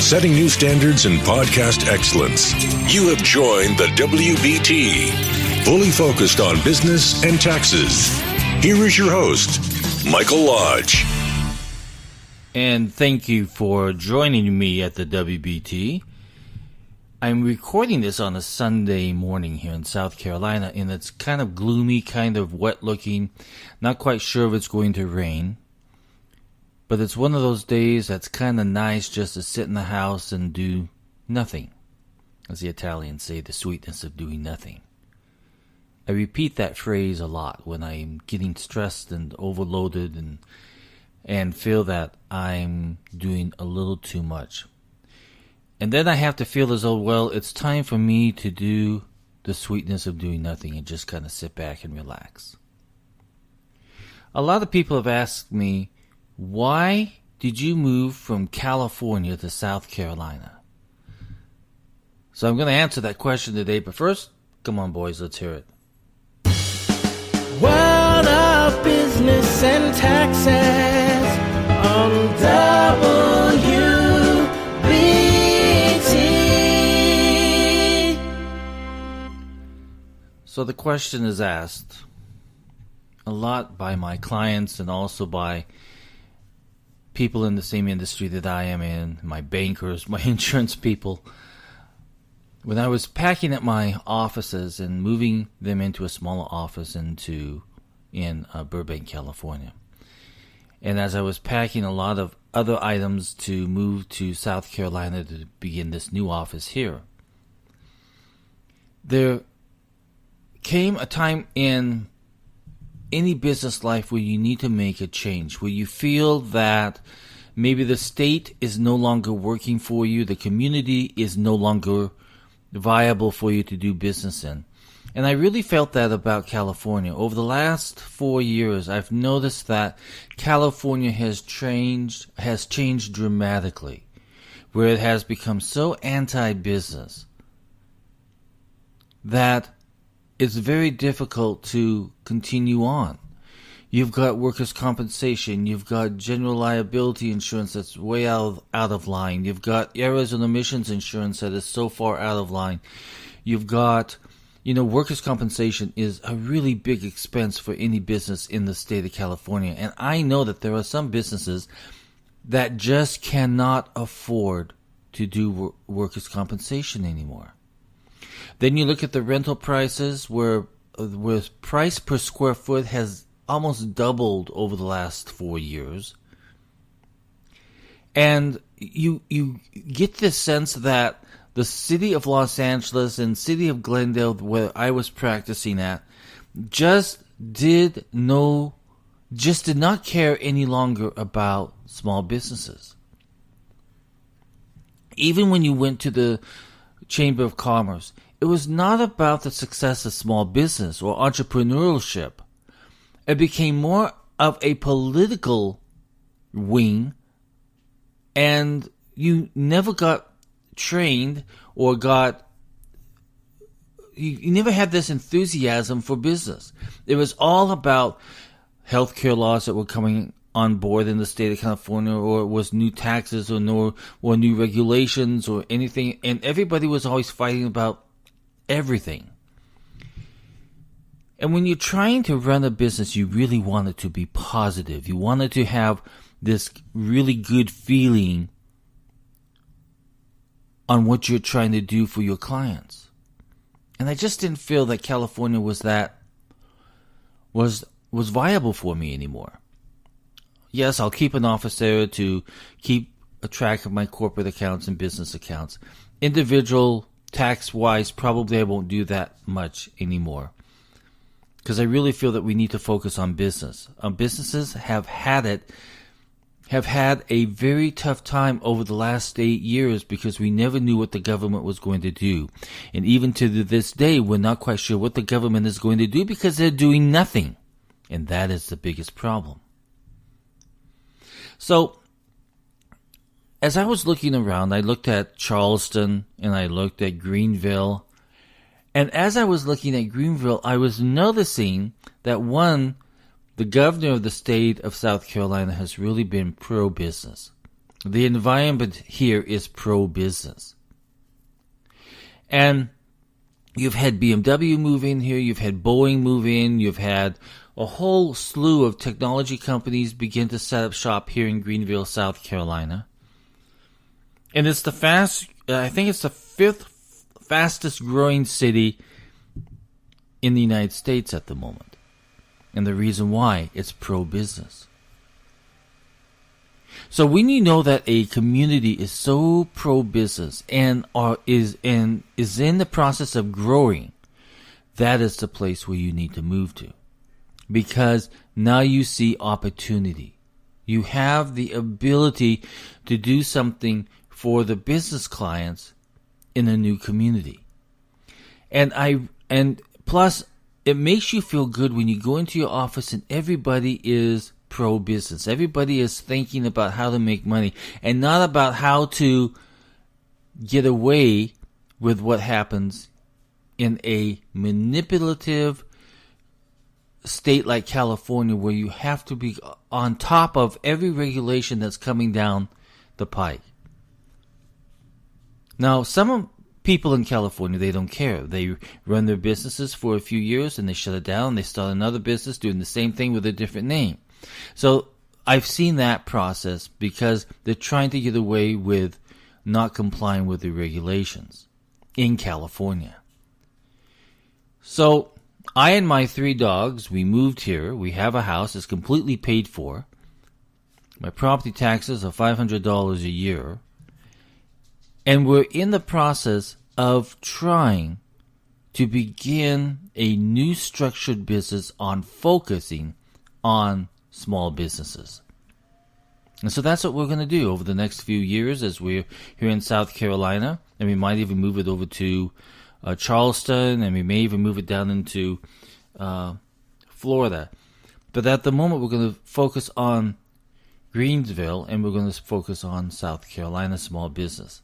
setting new standards in podcast excellence. You have joined the WBT, fully focused on business and taxes. Here is your host, Michael Lodge. And thank you for joining me at the WBT. I'm recording this on a Sunday morning here in South Carolina, and it's kind of gloomy, kind of wet looking. Not quite sure if it's going to rain. But it's one of those days that's kind of nice just to sit in the house and do nothing. As the Italians say, the sweetness of doing nothing. I repeat that phrase a lot when I'm getting stressed and overloaded and feel that I'm doing a little too much. And then I have to feel as though, well, it's time for me to do the sweetness of doing nothing and just kind of sit back and relax. A lot of people have asked me, why did you move from California to South Carolina? So I'm going to answer that question today, but first, come on boys, let's hear it. World of Business and Taxes on WBT. So the question is asked a lot by my clients and also by people in the same industry that I am in, my bankers, my insurance people. When I was packing up my offices and moving them into a smaller office in Burbank, California. And as I was packing a lot of other items to move to South Carolina to begin this new office here, there came a time in any business life where you need to make a change, where you feel that maybe the state is no longer working for you, the community is no longer viable for you to do business in. And I really felt that about California. Over the last 4 years, I've noticed that California has changed dramatically, where it has become so anti-business that it's very difficult to continue on. You've got workers' compensation. You've got general liability insurance that's way out of line. You've got errors and omissions insurance that is so far out of line. You've got, workers' compensation is a really big expense for any business in the state of California. And I know that there are some businesses that just cannot afford to do workers' compensation anymore. Then you look at the rental prices where price per square foot has almost doubled over the last 4 years. And you get this sense that the city of Los Angeles and city of Glendale, where I was practicing at, just did not care any longer about small businesses. Even when you went to the Chamber of Commerce, it was not about the success of small business or entrepreneurship. It became more of a political wing, and you never got trained or you never had this enthusiasm for business. It was all about healthcare laws that were coming on board in the state of California, or it was new taxes or new regulations or anything, and everybody was always fighting about everything. And when you're trying to run a business, you really want it to be positive. You want it to have this really good feeling on what you're trying to do for your clients. And I just didn't feel that California was viable for me anymore. Yes, I'll keep an office there to keep a track of my corporate accounts and business accounts. Individual tax-wise, probably I won't do that much anymore, because I really feel that we need to focus on business. Businesses have had a very tough time over the last 8 years because we never knew what the government was going to do. And even to this day, we're not quite sure what the government is going to do because they're doing nothing. And that is the biggest problem. So, as I was looking around, I looked at Charleston and I looked at Greenville. And as I was looking at Greenville, I was noticing that the governor of the state of South Carolina has really been pro-business. the environment here is pro-business. And you've had BMW move in here, you've had Boeing move in, you've had a whole slew of technology companies begin to set up shop here in Greenville, South Carolina. And it's I think it's the 5th fastest growing city in the United States at the moment. And the reason why, it's pro-business. So when you know that a community is so pro-business and is in the process of growing, that is the place where you need to move to. Because now you see opportunity. You have the ability to do something for the business clients in a new community. And plus, it makes you feel good when you go into your office and everybody is pro-business. Everybody is thinking about how to make money and not about how to get away with what happens in a manipulative state like California, where you have to be on top of every regulation that's coming down the pike. Now, some people in California, they don't care. They run their businesses for a few years and they shut it down and they start another business doing the same thing with a different name. So I've seen that process because they're trying to get away with not complying with the regulations in California. So I and my 3 dogs, we moved here. We have a house. It's completely paid for. My property taxes are $500 a year. And we're in the process of trying to begin a new structured business on focusing on small businesses. And so that's what we're going to do over the next few years as we're here in South Carolina. And we might even move it over to Charleston, and we may even move it down into Florida. But at the moment, we're going to focus on Greensville, and we're going to focus on South Carolina small business.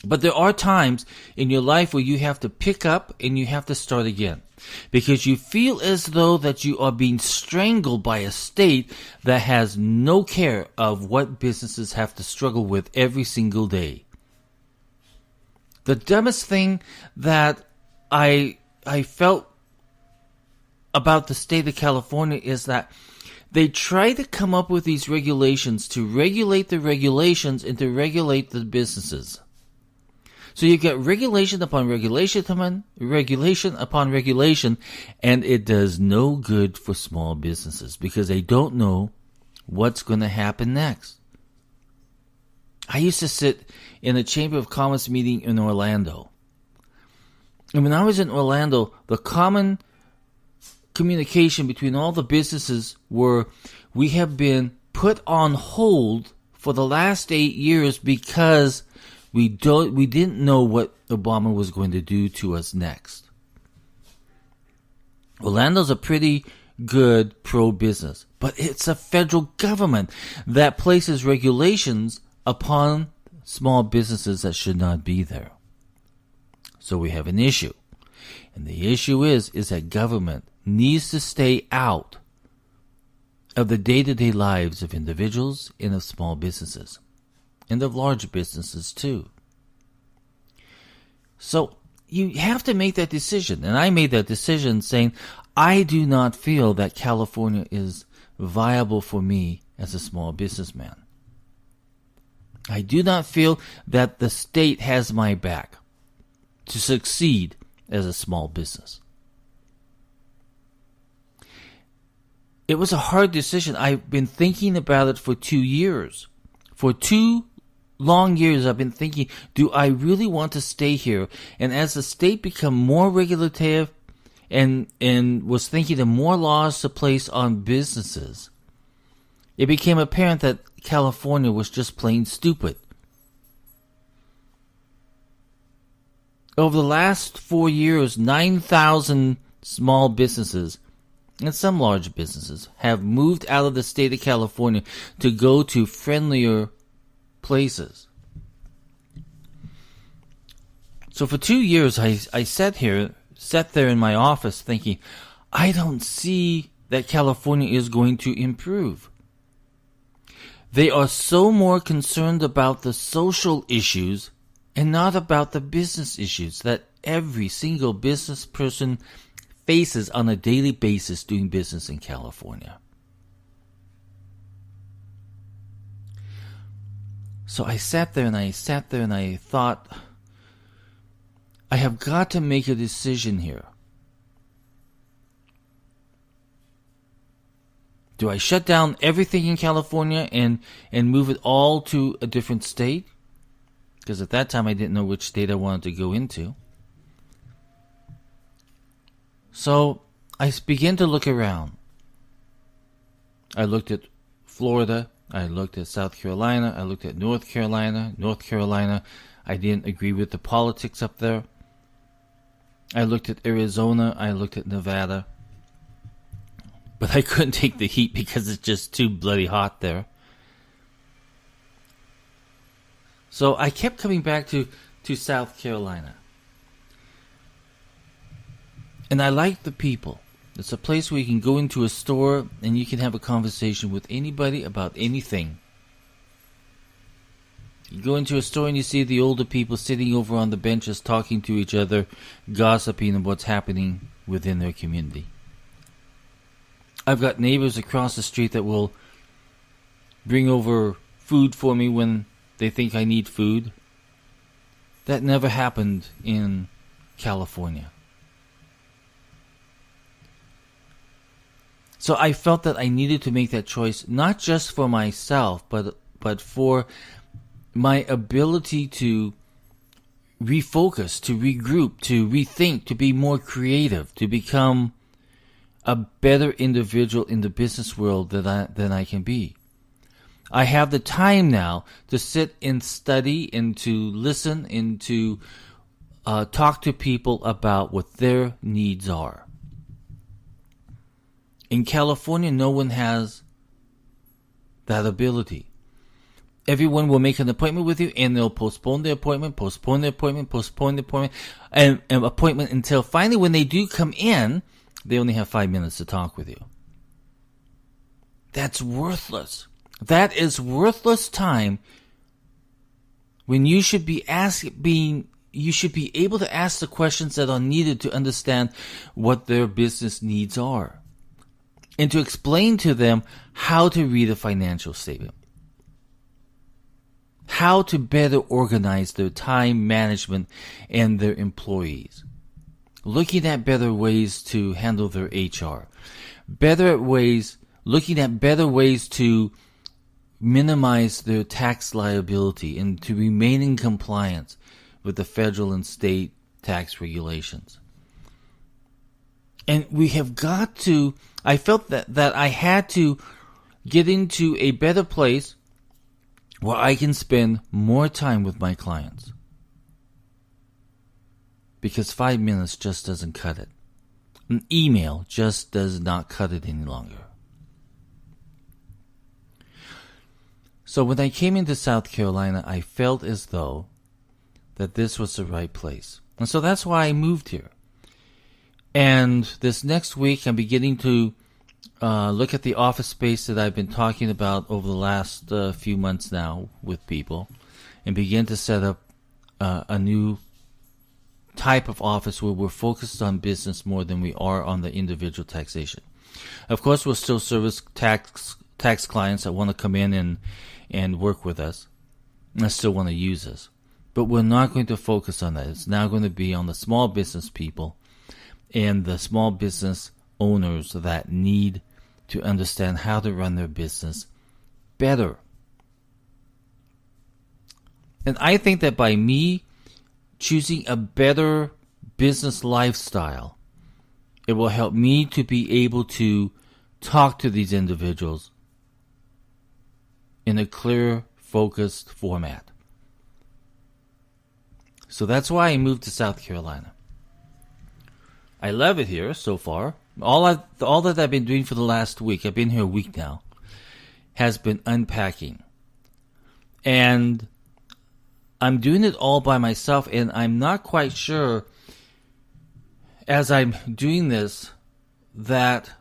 But there are times in your life where you have to pick up and you have to start again, because you feel as though that you are being strangled by a state that has no care of what businesses have to struggle with every single day. The dumbest thing that I felt about the state of California is that they try to come up with these regulations to regulate the regulations and to regulate the businesses. So you get regulation upon regulation upon regulation, and it does no good for small businesses because they don't know what's going to happen next. I used to sit in a Chamber of Commerce meeting in Orlando. And when I was in Orlando, the common communication between all the businesses were, we have been put on hold for the last 8 years because we didn't know what Obama was going to do to us next. Orlando's a pretty good pro-business, but it's a federal government that places regulations upon small businesses that should not be there. So we have an issue. And the issue is that government needs to stay out of the day-to-day lives of individuals and of small businesses. And of large businesses too. So you have to make that decision. And I made that decision saying, I do not feel that California is viable for me as a small businessman. I do not feel that the state has my back to succeed as a small business. It was a hard decision. I've been thinking about it for 2 years. For 2 long years I've been thinking, do I really want to stay here? And as the state became more regulative and was thinking of more laws to place on businesses, it became apparent that California was just plain stupid. Over the last 4 years, 9,000 small businesses and some large businesses have moved out of the state of California to go to friendlier places. So for 2 years, I sat there in my office thinking, I don't see that California is going to improve. They are so more concerned about the social issues and not about the business issues that every single business person faces on a daily basis doing business in California. So I sat there and I thought, I have got to make a decision here. Do I shut down everything in California and move it all to a different state? Because at that time I didn't know which state I wanted to go into. So I began to look around. I looked at Florida. I looked at South Carolina. I looked at North Carolina. North Carolina, I didn't agree with the politics up there. I looked at Arizona. I looked at Nevada. But I couldn't take the heat because it's just too bloody hot there. So I kept coming back to South Carolina. And I like the people. It's a place where you can go into a store and you can have a conversation with anybody about anything. You go into a store and you see the older people sitting over on the benches talking to each other, gossiping about what's happening within their community. I've got neighbors across the street that will bring over food for me when they think I need food. That never happened in California. So I felt that I needed to make that choice, not just for myself, but for my ability to refocus, to regroup, to rethink, to be more creative, to become a better individual in the business world than I can be. I have the time now to sit and study and to listen and to talk to people about what their needs are. In California, no one has that ability. Everyone will make an appointment with you and they'll postpone the appointment and appointment until finally when they do come in, they only have 5 minutes to talk with you. That's worthless. That is worthless time when you should be you should be able to ask the questions that are needed to understand what their business needs are. And to explain to them how to read a financial statement. How to better organize their time management and their employees. Looking at better ways to handle their HR. Looking at better ways to minimize their tax liability and to remain in compliance with the federal and state tax regulations. And we have got to, I felt that I had to get into a better place where I can spend more time with my clients. Because 5 minutes just doesn't cut it. An email just does not cut it any longer. So when I came into South Carolina, I felt as though that this was the right place. And so that's why I moved here. And this next week, I'm beginning to look at the office space that I've been talking about over the last few months now with people and begin to set up a new type of office where we're focused on business more than we are on the individual taxation. Of course, we'll still service tax clients that want to come in and work with us and still want to use us. But we're not going to focus on that. It's now going to be on the small business people and the small business owners that need to understand how to run their business better. And I think that by me choosing a better business lifestyle, it will help me to be able to talk to these individuals in a clear, focused format. So that's why I moved to South Carolina. I love it here so far. All that I've been doing for the last week, I've been here a week now, has been unpacking. And I'm doing it all by myself, and I'm not quite sure as I'm doing this that